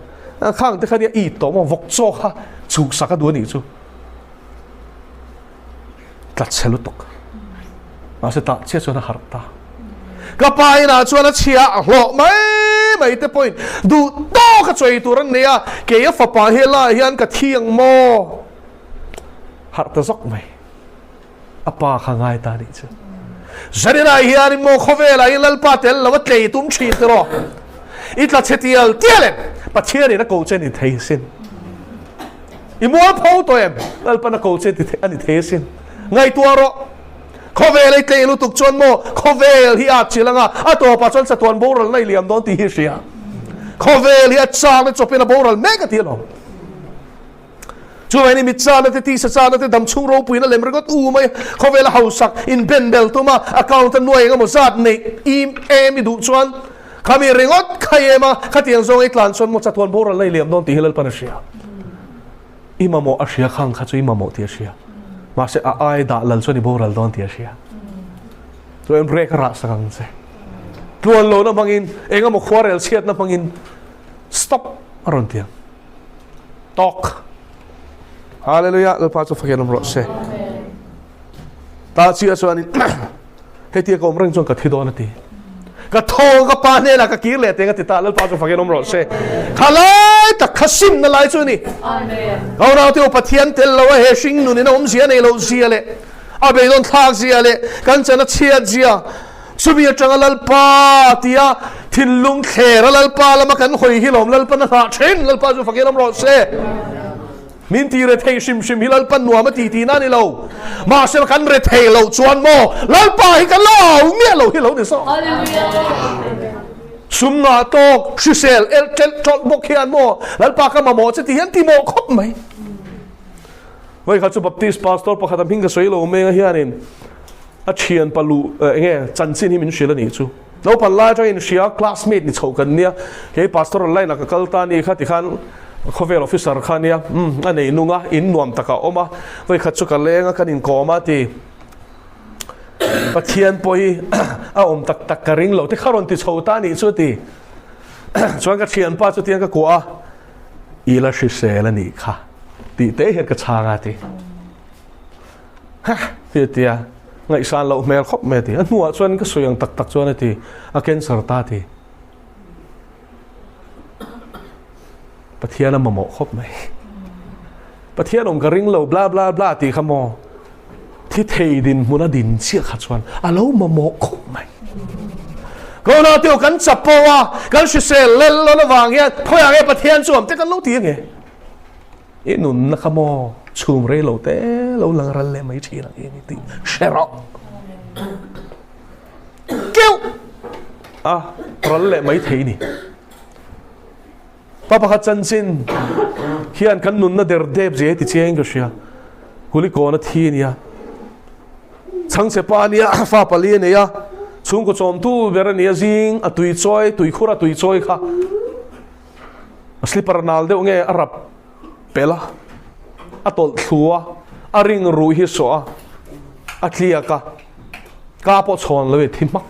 khang te kha dia i to mo vok cho kha chu sa ka du ni chu tat se lu tuk ma se ta che cho na har ta ka pai na cho na chia lo mai te point du to ka choi tu ran ne ya ke ya fa pa he la hian ka thiang mo har ta zok mai apa khangai ta ni chu zarina hian mo khovela ilal patel lawat lei tum thi tro itla chetial tialen pathian na ko chen ni theisin imo pho to em alpa na ko chen ti ani theisin ngai tuaro khovel ei tlei lu tuk chon mo khovel hi a chilanga a to pa chon sa ton boral nei liam don ti hi sia khovel hi a chang le chopena boral mega ti lo chu ani mi cha na te ti sa cha na te dam chung ro puina lemre got u mai khovel hausak in bendel tuma account nuai nga mo zat nei em du chuan khami ringot khayema khatiang zong ei tlan chon mo chaton boral nei liam don ti hilal panasia imamo asia khang kha chu imamo ti asia ma se a ai da lal choni boral don ti asia to em break ra sakang se tuan lo na mangin enga mo khwarel chiat na mangin stop aron tia talk hallelujah lo pa chu fakian ro se ta chia chuan hetia kom reng chon ka thidon ati ka thong ka pa ne la ka kir le te nga ti ta lo pa chu fakian ro se khalai ta khasim na lai chu ni amen au na te pathian tel lo he sing nu ni na om sia nei lo sia le a be don thak sia le kan chana chia jia subi atanga lal pa tia thin lung khera lal pa lama kan hoi hi lom lal pa na ha thin lal pa chu fakian ro se min ti re thei sim hilal pan nuam ti na ni lo ma se kan re thei lo chuan mo lal pa hi kan lo mi lo hi lo ni so hallelujah sum na to shisel el tel tot bok hian mo lal pa ka ma mo che ti hian ti mo khop mai wai kha chu baptist pastor pa khatam hing ka soi lo me hian in a thian palu nge chan sin hi min shila ni chu lo pan la jo in shia classmate ni chho kan nia ke pastor lai na ka kalta ni kha ti khan khovel officer khania anei nunga in nuam taka oma voi khachu ka lenga kan in koma ti pathian poi a om tak tak ka ring lo te kharon ti chhota ni chu ti chuan ka thian pa chu tian ka ko a ila shi sela ni kha ti te her ka changa ti ha ti tia ngai san lo mel khop me ti anua chuan ka soyang tak tak chuan ti a cancer ta ti pathian ma mo khop mai Pathian ka ring lo bla bla bla ti khamo thi thei din muna din chia kha chuan alo ma mo khop mai ko na tio kan chapo wa kan shi se lel lo na wang ya thoya ge Pathian chuam te kan lo ti nge e nun na khamo chum re lo te lo lang ral le mai chi lang e ni ti shero kêu ral le mai thei ni papa kha chan sin hian kan nun na der deb je ti cheng go shia kuli ko na thi ni ya chang se pa ni fa pali ni ya chung ko chom tu ber ni jing a tui choi tui khura tui choi kha slipper nal de nge arab pela atol thua aring ru hi so a clear ka po chon le thimak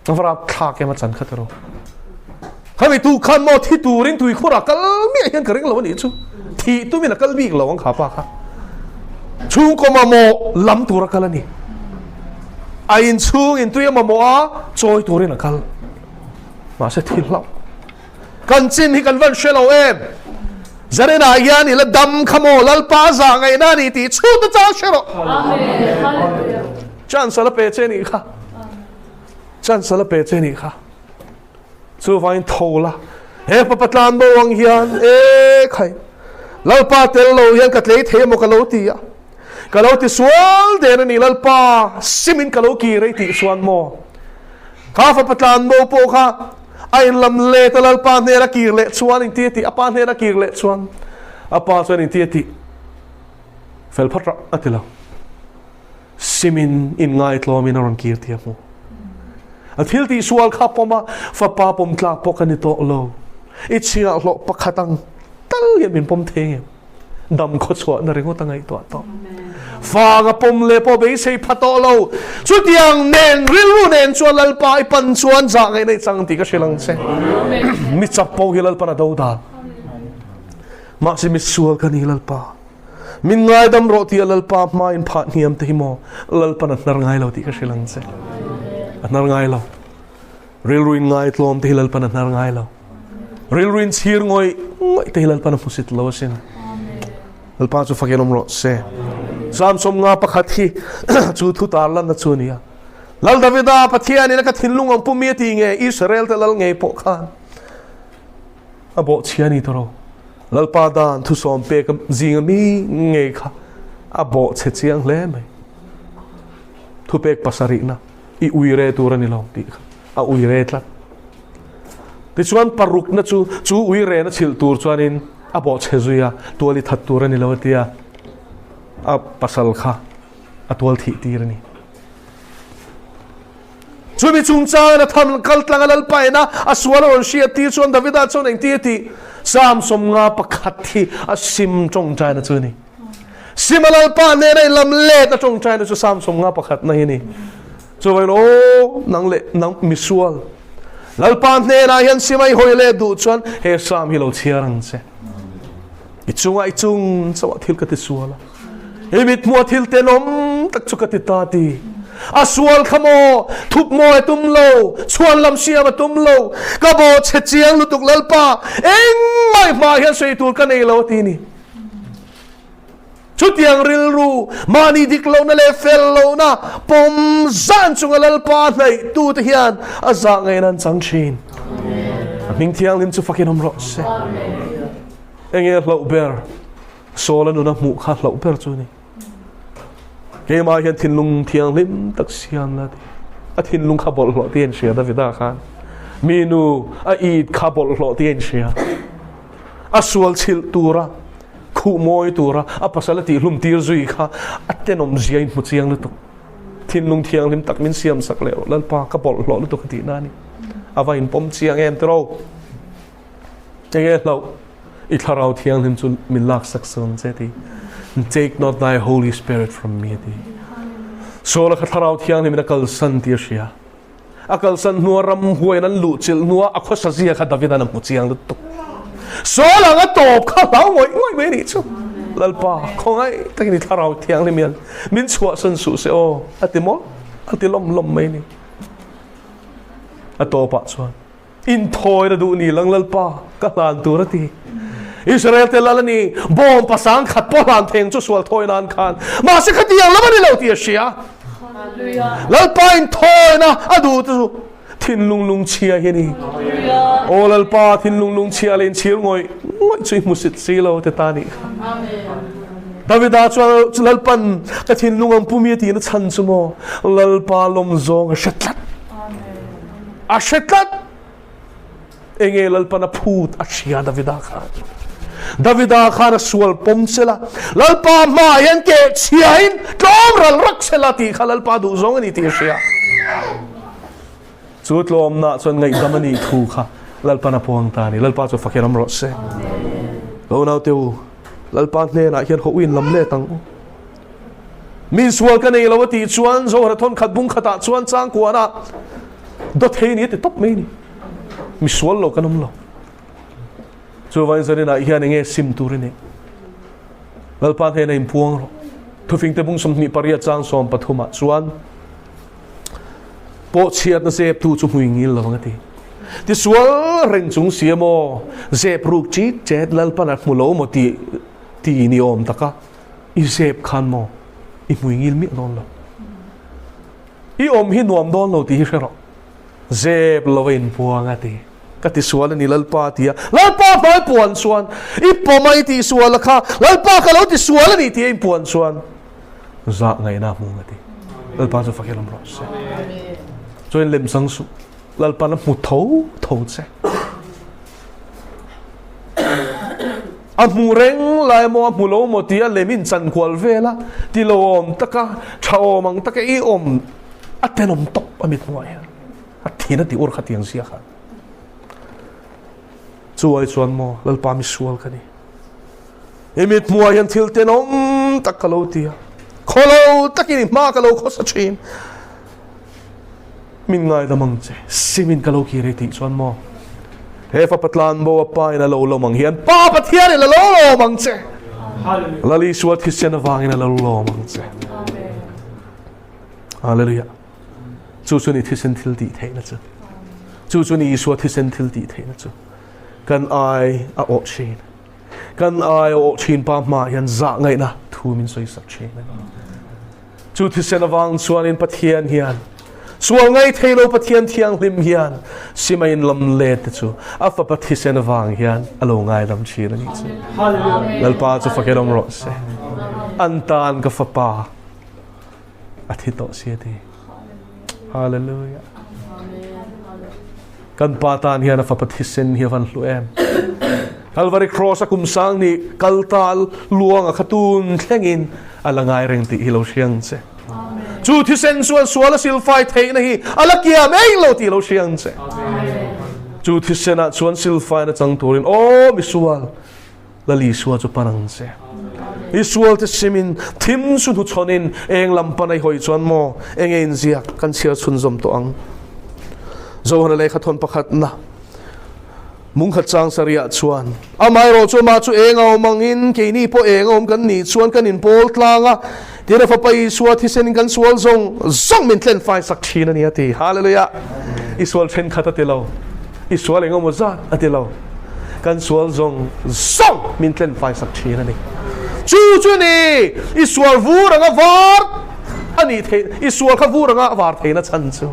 avra kha ke ma chan khataro khami tu khan mo thi tu ring tui khura kal mi hian ka ring lo ni chu thi tu mi na kal mi lo ang kha pa kha chung ko ma mo lam tu ra kal ni a in chung in tu ma mo a choi tu rin kal ma se thi lo kan chin hi kan van shelo em zare na ya ni la dam khamo lal pa za ngai na ni ti chu ta cha shero amen hallelujah chan sala pe che ni kha chan sala pe che ni kha chu vain thola he pa patlan bo wang hian e khai lal pa tel lo hian ka tlei the mo ka lo ti ya ka lo ti sual de na ni lal pa simin ka lo ki re ti suan mo ka fa patlan bo po kha ai lam le ta lal pa ne ra ki le chuan in ti apa ne ra ki le chuan apa chuan in ti fel phatra atilo simin in ngai tlo min ron ki ti mo a thil ti sual kha poma fa pa pom tla pokan to lo i chia lo pakhatang tal ye min pom theng dam kho chwa na ringo tangai to fa ga pom le po be sei phato lo chu tiang nen rilu nen chuan lal pa I pan chuan za ngai nei chang ti ka shelang che mi chap po hilal pa na do da ma si mi sual kan hilal pa min ngai dam ro ti lal pa ma in phat niam te mo lal pa na nar ngai lo ti ka shelang che nar ngai lo ril ruin ngai tlom te hilal pa na nar ngai lo ril ruin chir ngoi te hilal pa na musit lo sin lal pa chu fakenom ro se sam som nga pakhat hi chu thu tar lan na chu nia lal davida pathian ina ka thinlung am pumi ti nge Israel te lal nge po khan abo chiani toro lal pa dan thu som pe ka zinga mi nge kha abo che chiang le mai thu pek pasari na I uire turani lo ti a uire tlat ti chuan paruk na chu uire na chil tur chuanin abo chezuya tuali that turani lo tia a pasal kha atwal thi tirani chumi chungcha na tham kal tlang lal pai na aswal on shi ti chuan davida chuan eng ti sam som nga pakhat thi a sim chong chai na chuni simalal pa ne nei lam le ta chong chai na chu sam som nga pakhat na hi ni so vai lo nang misual lal pa ne na hian simai hoile du chuan he sam hi lo chiarang che I chung chawa thil ka ti suala Emit mo thil tenom tak chukati tati aswal khamo thup mo tum lo chuan lam sia ma tum lo ka bo che chiang lutuk lalpa eng mai ma hian sei tur ka nei lo ti ni chutiang ril ru mani dik lo na le fel lo na pom zan chung lalpa nei tu te hian aza ngai nan chang chin ming thiang lim chu fakin om ro se enge lo ber sola nu na mu kha lo ber chu ni ke ma hian thinlung thiang lim tak sian la ti a thinlung kha bol lo tien sia davida khan minu a eat kha bol lo tien sia a sual chil tura khu moi tura a pasalati hlum tir zui kha atenom zia in mu chiang lu tu thinlung thiang lim tak min siam sak le lan pa ka bol lo lu tu khati na ni ava in pom chiang em tro enge lo I tharau thiang lim chu min lak sak son che ti take not thy Holy Spirit from me ti so la khatharau thiang lim na kal san ti sia akal san nuwa ram huai nan lu chil nuwa akho sa zia kha davida na mu chiang lu tu so la nga top kha lau ngoi me ni chu lalpa khongai takini tharau thiang lim yan min chua san su se o atimo atilom me ni atopa chuan in thoi da du ni lang lalpa ka lan tu ra ti อิสราเอลเตลลนี่บอมภาษาขัดป้อนเทงจุสวลถอยนานคันมาสิขัดยังแล้วมันนี่เราเตียเชียแล้วไปถอยนะอะดูตัวทินลุงเชียเฮนี่โอ้แล้วป้าทินลุงเชียเล่นเชียงอยช่วยมุสิตซีเราเตตานี่ดาวิดาชวนลปันกทินลุงอัมพูมีตีนชันสมอลปาลมซองเช็ดลัดเช็ดลัดเองลปันพูดเชียดาวิดาข้าสวลปมเสละลปามายันเกเชียอินจอมรัลรักเสละตีข้าลปาดูซองนี่ตีเชียสุดลมน่ะส่วนไงดามันนี่ถูกค่ะลปานพวงตานี่ลปาจะฟักยามรสเสเราเอาเตียวลปานเนี่ยนะเฮียนเขาวินลำเล่ตังมีสวลกันในละวตีชวนโซฮระทนขัดบุ้งขัดชวนจ้างกวนอ่ะดดเฮนี่ติดตบไม่นี่มีสวลโลกันน้ำโลส่วนวันนี้นะเฮียนเงี้ยซิมตูรินี่ลปานเนี่ยในพวงทุกฟิงเตบุ้งสมนิปริยจ้างสอมปฐมชวนโปเชียดนะเซฟตูจุมุยงิลละวังทีที่สวลเร่งจุงเสียโมเซฟรูกจีเจ็ดลปานักมุโลโมตีนิยมตะกะอีเซฟขันโมอีมุยงิลมิโดนละอีอมหินวมโดนละตีเชรอเซฟละเวนพวงทีก็ที่สวลนี่ลปาตีลปาไม่ปวนสวนอีปอไม่ตีสวลละค่ะลปาก็เราที่สวลนี่ที่ปวนสวนจะไงนะมุงทีลปาจะฟังลมรสจนเล่มสังสุลลปานมุดเท้าเจ้อันมูเร่งลายมัวมูโลโมตีอันเลมินจันควอลเวล่ะที่โลมตะกะชาวมังตะกะอีอมอัตเตนมตบอมิดมวยอัตทีนั่นที่อุรขัดยังเสียค่ะช่วยชวนมัวลลปามิสวลกันนี่อมิดมวยยันทิลเตนมตะกะโลตีอะขอโลตะกินมากะโลขอสัจจินมินไงดมังเจสิมินกะโลกีเรติชวนมอเฮฟปัตลานโบวปายนะโลมังเฮียนป้าปัทเฮียนละโลมังเจลาลีสวดฮิเซนวางนะโลมังเจฮาเลลูยาจูชนิทิเซนทิลติเทนะจ๊ะจูชนิสวดฮิเซนทิลติเทนะจ๊ะกันไออโอชินกันไอโอชินป้ามายันจะไงนะทูมินสวยสักเชนจูทิเซนวางชวนินปัทเฮียนเฮียนส่วนไงเทโลปะเทียนเทียงลิมเฮียนสิไม่ลำเล็ดจู่อัฟปะทิเซนวางเฮียนอโลงไงลำชีนั่นจู่แล้วป้าจะฟังลมรสอันตานกับป้าอาทิตย์ต่อเสียดีฮาเลลูยากันป้าตานเฮียนอัฟปะทิเซนเฮียวันลุเอ็มคัลวาริครอสกุมสังนี่กัลตาลลวงขตูนเทียงอินอะไรไงเร่งติฮิโลเชียงเซจูที่เซนส่วนส่วนละสิลไฟเทนะฮีอะไรเกี่ยไม่โลตีเราเชียงเสจูที่เซนส่วนสิลไฟนะจังตัวรินโอ้มิสวลละลีสวลจุปนังเสมิสวลที่สิมินทิมสุนุชนินเองลำปนัยหอยชวนโมเองเอ็นเสียกันเชียร์ชุนจมตัวอังโจฮันเลยขัดทนประคัดนะมุงขัดจางสริยชวนอาไม่รอชวนมาชูเองเอามังอินเกนี่พอเองเอากันนี่ชวนกันอินโพลตลางอ่ะที่เราไปสวดที่เส้นกันสวดซงมินเทนไฟสักทีนั่นนี่ทีฮาเลลูยาอิสวดเช่นขัดติเราอิสวดเองเอาหมดซะติเรากันสวดซงมินเทนไฟสักทีนั่นนี่จู่นี่อิสวดวูรังวาร์อันนี้เทอิสวดข้าวูรังวาร์เทนัชันจู่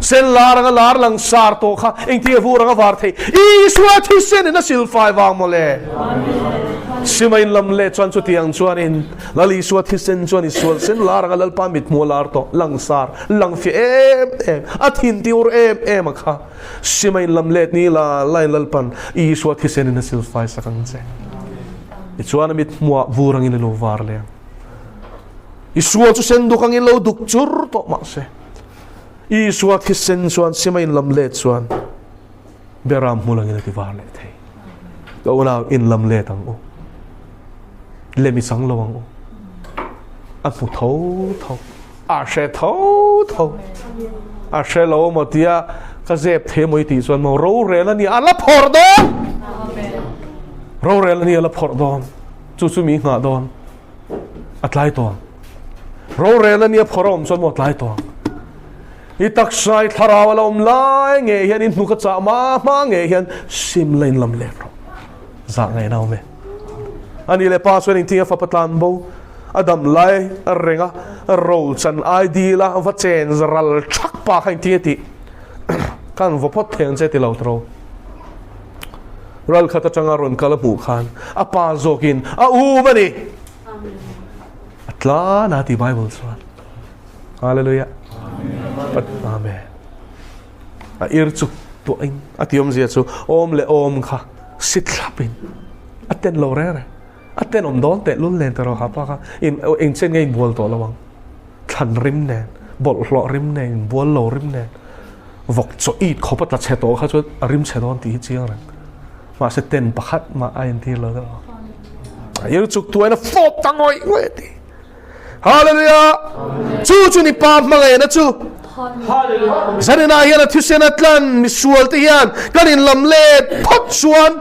เส้นลารังลาลังสาร์โตค่ะเองที่วูรังวาร์เทอิสวดที่เส้นนั่นสิลไฟวางหมดเลยสิไม่ลำเล่จวนสุดที่ยังจวนอินลาลีสวดที่เส้นจวนอิสวดเส้นลารังลาปามิดมัวลาร์โตลังสาร์ลังฟิอาทินติวร์มาค่ะสิไม่ลำเล่นี่ลาไลลาปันอิสวดที่เส้นนั่นสิลไฟสักครั้งเจอิสวดมิดมัววูรังอินโลวาร์เลยอิสวดจุเส้นดุขังอินโลดุกจุรโตมาเสอิสวดที่เส้นจวนสิไม่ลำเล่จวนเบรามมูลังอินติวาร์เลยเทก็ว่าเราอินลำเล่ตั้งโอเลมิสังระวังอันผู้เท่าอาเชเท่าอาเชเราหมดที่ก็เจ็บเทมวยตีส่วนมาเราเรลนี่อัลลพอร์ดอนเราเรลนี่อัลลพอร์ดอนจู่ๆมีหน้าดอนอัดไล่ตัวเราเรลนี่พอรอมส่วนหมดไล่ตัวอีตักใส่ทาราวลมไล่เงี้ยอินมุขจ่ามาเงี้ยซิมเลนลำเล่ za ngai nau me ani le pa swen ting fa patlan bo adam lai renga rol chan id la va chen ral thak pa khain ti ti kan vo pot theng che ti lo tro ral khata changa ron kala mu khan apa zokin a u mani atla na ti bible swan hallelujah amen a ir chu to in atiom zia chu om le om kha sit lapin aten lo re aten om don te lul len taro kha pa kha in chen ngai bol to lawang than rim nen bol hlo rim nen bol lo rim nen vok cho it khopat la che to kha chu rim che don ti chiang ran ma se ten pakhat ma ain ti lo do ir chu tu na fop tangoi ngeti hallelujah chu ni pa ma ngai na chu Zanina hian a thusen atlan mi sual te hian kanin lamle phot suan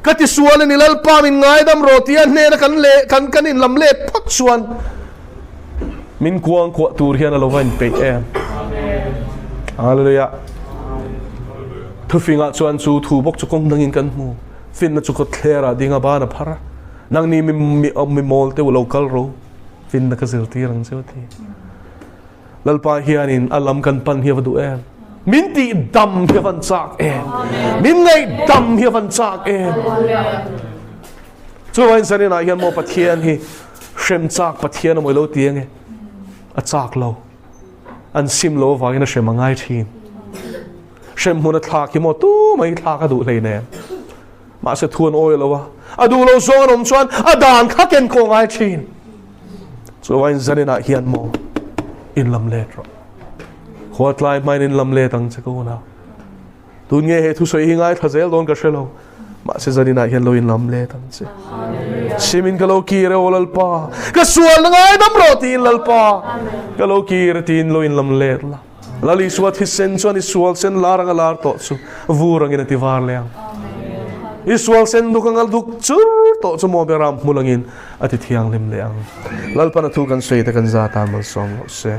kati suan ni lalpa min ngai dam rotian ne na kan kanin lamle phot suan min kuang ko tur hian a lovain pe em hallelujah thu finga chuan chu thu bok chu kong dangin kan mu fin na chu ko thera dinga ba na phara nang ni mi mol te local ro fin na ka zirti rang choti lalpa hianin alam kan pan hi vadu em min ti dam hi van chak em min ngai dam hi van chak em chuan sanina hian mo pathian hi shem chak pathian mo lo tiang e a chak lo an sim lo wangin a shem angai thin shem huna thak hi mo tu mai thak a du hlei ne ma se thuan oi lo wa adu lo zon om chuan adan kha ken ko ngai thin chuan sanina hian mo in lam le ro khot lai mai in lam le tang che ko na tun nge he thu soi hingai thazel don ka shelo ma se zanina hian lo in lam le tang che simin ka lo ki re olal pa ka sual ngai dam ro ti lal pa ka lo ki re tin lo in lam le la lali suat hisen chuan i sual sen larang alar to chu vurang in ti var le Isua sen dukangal duk chur to chu mo beram mulangin ati thiang lim le ang lalpa na thu kan sei ta kan za ta mal som se